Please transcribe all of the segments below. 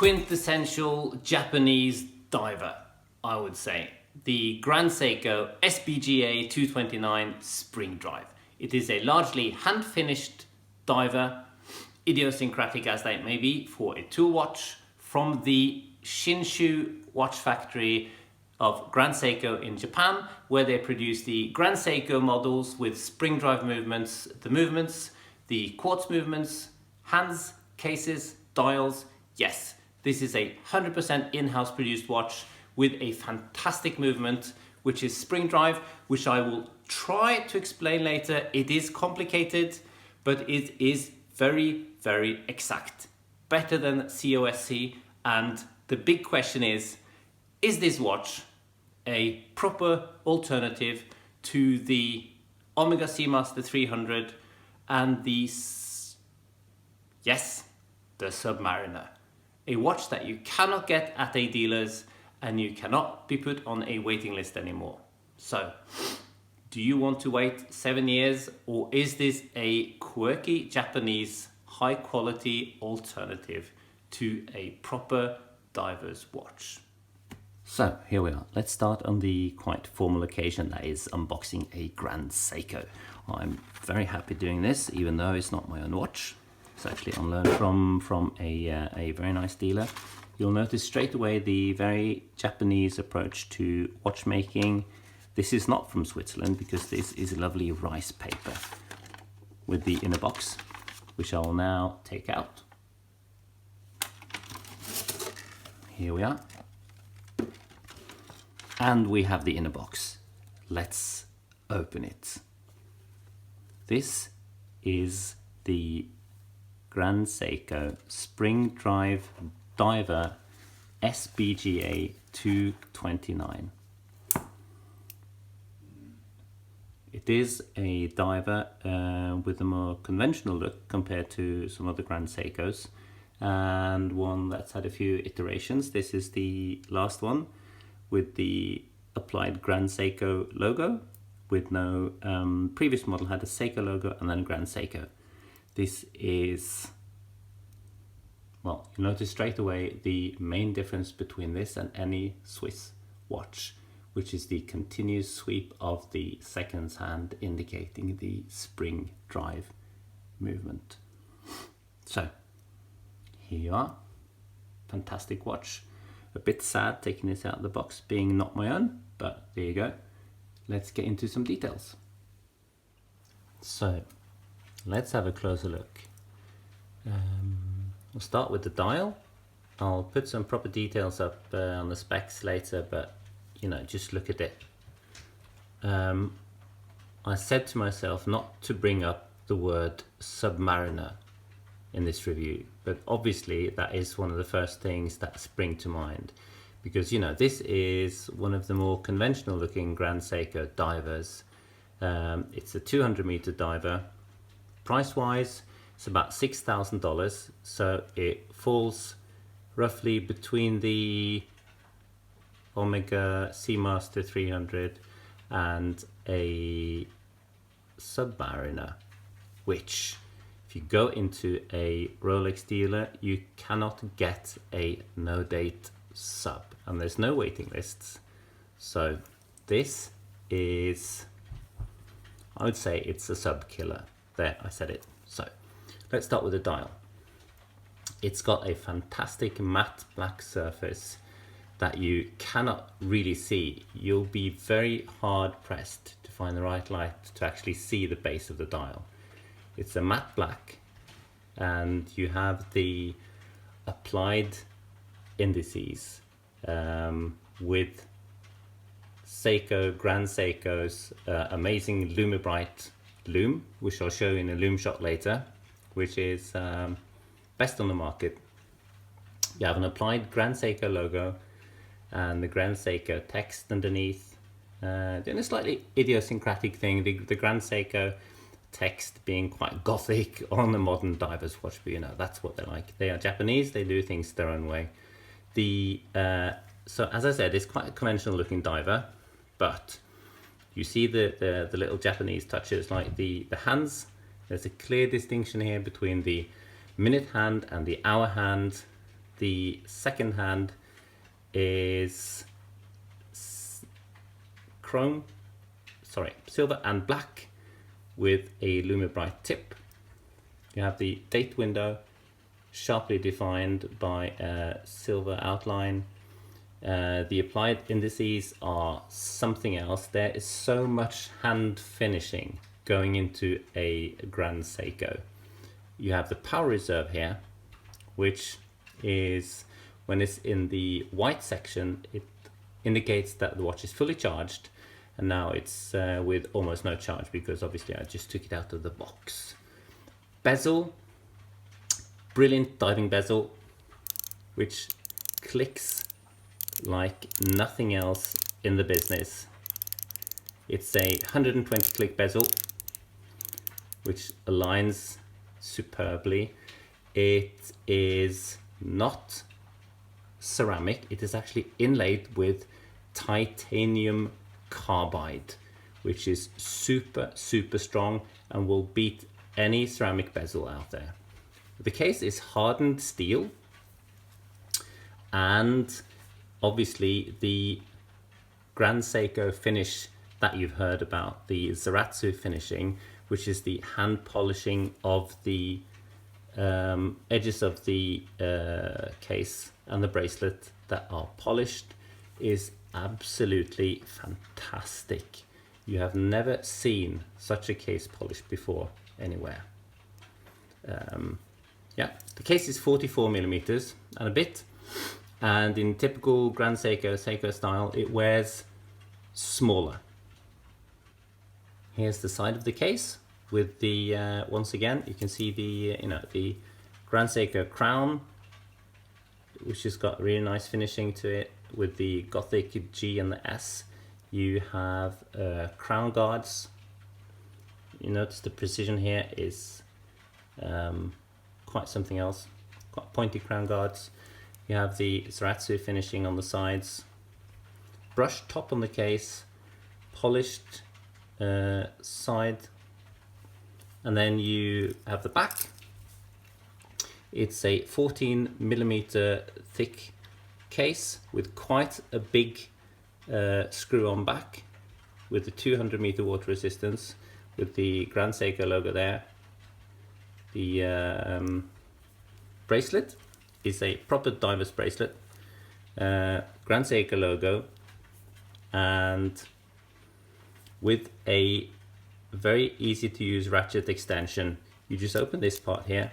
quintessential Japanese diver, I would say. The Grand Seiko SBGA229 Spring Drive. It is a largely hand-finished diver, idiosyncratic as that may be, for a tool watch from the Shinshu watch factory of Grand Seiko in Japan, where they produce the Grand Seiko models with spring drive movements, the quartz movements, hands, cases, dials. Yes, this is a 100% in-house produced watch with a fantastic movement, which is spring drive, which I will try to explain later. It is complicated, but it is very, very exact. Better than COSC. And the big question is this watch a proper alternative to the Omega Seamaster 300 and the Submariner? A watch that you cannot get at a dealer's and you cannot be put on a waiting list anymore. So, do you want to wait 7 years, or is this a quirky Japanese high quality alternative to a proper diver's watch? So here we are. Let's start on the quite formal occasion that is unboxing a Grand Seiko. I'm very happy doing this, even though it's not my own watch. It's actually on loan from a very nice dealer. You'll notice straight away the very Japanese approach to watchmaking. This is not from Switzerland, because this is lovely rice paper with the inner box, which I will now take out. Here we are. And we have the inner box. Let's open it. This is the Grand Seiko Spring Drive Diver SBGA 229. It is a diver with a more conventional look compared to some other Grand Seikos, and one that's had a few iterations. This is the last one with the applied Grand Seiko logo, with no previous model had a Seiko logo and then Grand Seiko. This is, well, you notice straight away the main difference between this and any Swiss watch, which is the continuous sweep of the seconds hand indicating the spring drive movement. So here you are, fantastic watch. A bit sad taking this out of the box, being not my own, but there you go. Let's get into some details. So let's have a closer look. We'll start with the dial. I'll put some proper details up on the specs later, but you know, just look at it. I said to myself not to bring up the word Submariner in this review, but obviously that is one of the first things that spring to mind, because you know, this is one of the more conventional looking Grand Seiko divers. It's a 200-meter diver. Price wise, it's about $6,000, so it falls roughly between the Omega Seamaster 300 and a Submariner, which if you go into a Rolex dealer, you cannot get a no date sub, and there's no waiting lists. So this is, I would say it's a sub killer. There, I said it. So let's start with the dial. It's got a fantastic matte black surface that you cannot really see. You'll be very hard pressed to find the right light to actually see the base of the dial. It's a matte black, and you have the applied indices with Seiko, Grand Seiko's amazing Lumibright lume, which I'll show you in a lume shot later, which is best on the market. You have an applied Grand Seiko logo and the Grand Seiko text underneath, doing a slightly idiosyncratic thing, the Grand Seiko text being quite gothic on the modern diver's watch, but you know, that's what they're like. They are Japanese, they do things their own way. So as I said, it's quite a conventional looking diver, but you see the little Japanese touches, like the hands. There's a clear distinction here between the minute hand and the hour hand. the second hand is silver and black with a Lumibright tip. You have the date window sharply defined by a silver outline. The applied indices are something else. There is so much hand finishing going into a Grand Seiko. You have the power reserve here, which is, when it's in the white section, it indicates that the watch is fully charged, and now it's with almost no charge because obviously I just took it out of the box. Bezel, brilliant diving bezel, which clicks like nothing else in the business. It's a 120 click bezel, which aligns superbly. It is not ceramic, it is actually inlaid with titanium carbide, which is super strong and will beat any ceramic bezel out there. The case is hardened steel, and obviously the Grand Seiko finish that you've heard about, the Zaratsu finishing, which is the hand polishing of the edges of the case and the bracelet that are polished, is absolutely fantastic. You have never seen such a case polished before anywhere. Yeah, the case is 44 millimeters and a bit, and in typical Grand Seiko style, it wears smaller. Here's the side of the case with the once again you can see the the Grand Seiko crown, which has got really nice finishing to it with the Gothic G and the S. You have crown guards. You notice the precision here is quite something else. Quite pointy crown guards. You have the Zaratsu finishing on the sides. Brushed top on the case. Polished side. And then you have the back. It's a 14 millimeter thick case with quite a big screw on back with the 200 meter water resistance with the Grand Seiko logo there. The bracelet is a proper diver's bracelet, Grand Seiko logo, and with a very easy to use ratchet extension. You just open this part here,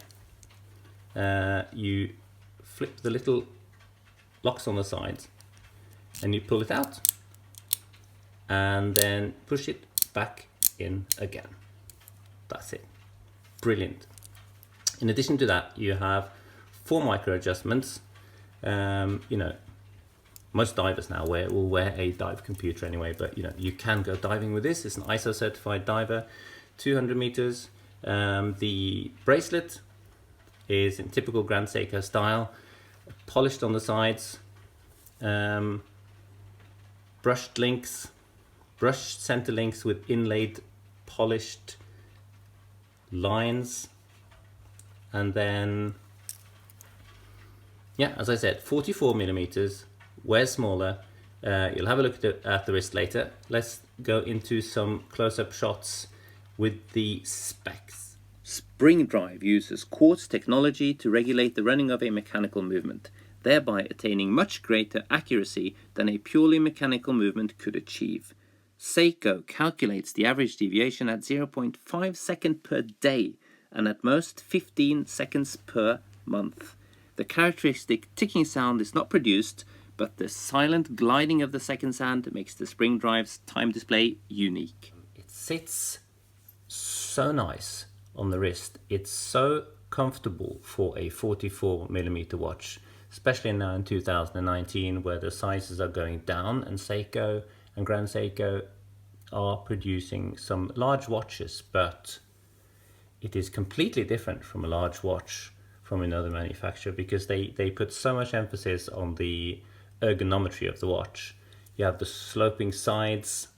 you flip the little locks on the sides and you pull it out and then push it back in again. That's it. Brilliant. In addition to that, you have 4 micro adjustments. Most divers now will wear a dive computer anyway, but you can go diving with this. It's an ISO certified diver, 200 meters. The bracelet is in typical Grand Seiko style, polished on the sides, brushed links, brushed center links with inlaid polished lines, and then as I said, 44 millimeters, wears smaller. You'll have a look at the wrist later. Let's go into some close-up shots with the specs. Spring Drive uses quartz technology to regulate the running of a mechanical movement, thereby attaining much greater accuracy than a purely mechanical movement could achieve. Seiko calculates the average deviation at 0.5 seconds per day and at most 15 seconds per month. The characteristic ticking sound is not produced, but the silent gliding of the second hand makes the Spring Drive's time display unique. It sits so nice on the wrist. It's so comfortable for a 44 millimeter watch, especially now in 2019 where the sizes are going down, and Seiko and Grand Seiko are producing some large watches, but it is completely different from a large watch from another manufacturer because they put so much emphasis on the ergonometry of the watch. You have the sloping sides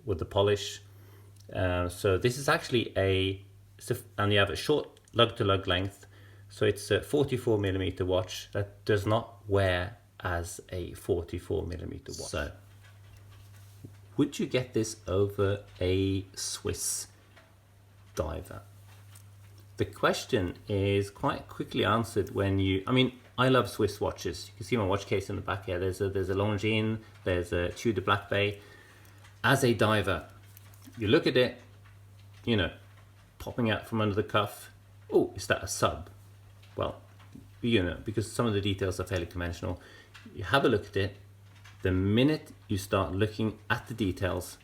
with the polish, so this is actually and you have a short lug to lug length, So it's a 44mm watch that does not wear as a 44mm watch. So would you get this over a Swiss diver? The question is quite quickly answered when you, I mean, I love Swiss watches. You can see my watch case in the back here. There's a Longines, there's a Tudor Black Bay. As a diver, you look at it, you know, popping out from under the cuff. Oh, is that a sub? Well, you know, because some of the details are fairly conventional. You have a look at it. The minute you start looking at the details,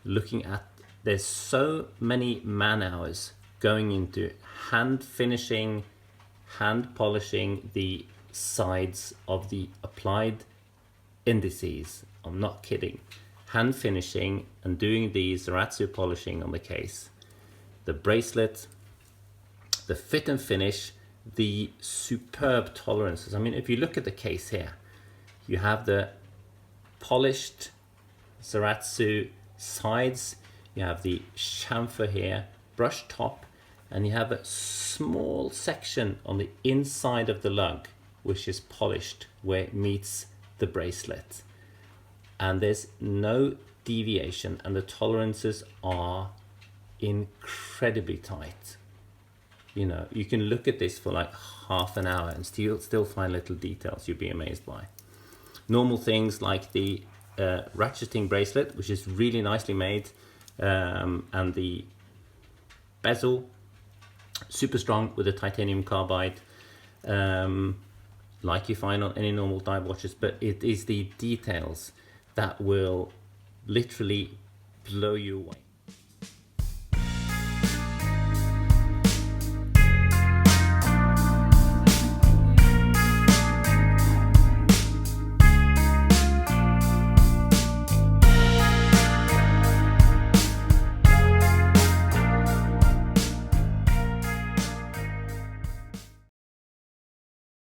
looking at, there's so many man hours going into hand finishing, hand polishing the sides of the applied indices. I'm not kidding. Hand finishing and doing the Zaratsu polishing on the case, the bracelet, the fit and finish, the superb tolerances. I mean, if you look at the case here, you have the polished Zaratsu sides, you have the chamfer here, brush top, and you have a small section on the inside of the lug which is polished where it meets the bracelet, and there's no deviation, and the tolerances are incredibly tight. You know, you can look at this for like half an hour and still find little details you'd be amazed by. Normal things like the ratcheting bracelet, which is really nicely made, and the bezel, super strong with a titanium carbide, like you find on any normal dive watches, but it is the details that will literally blow you away.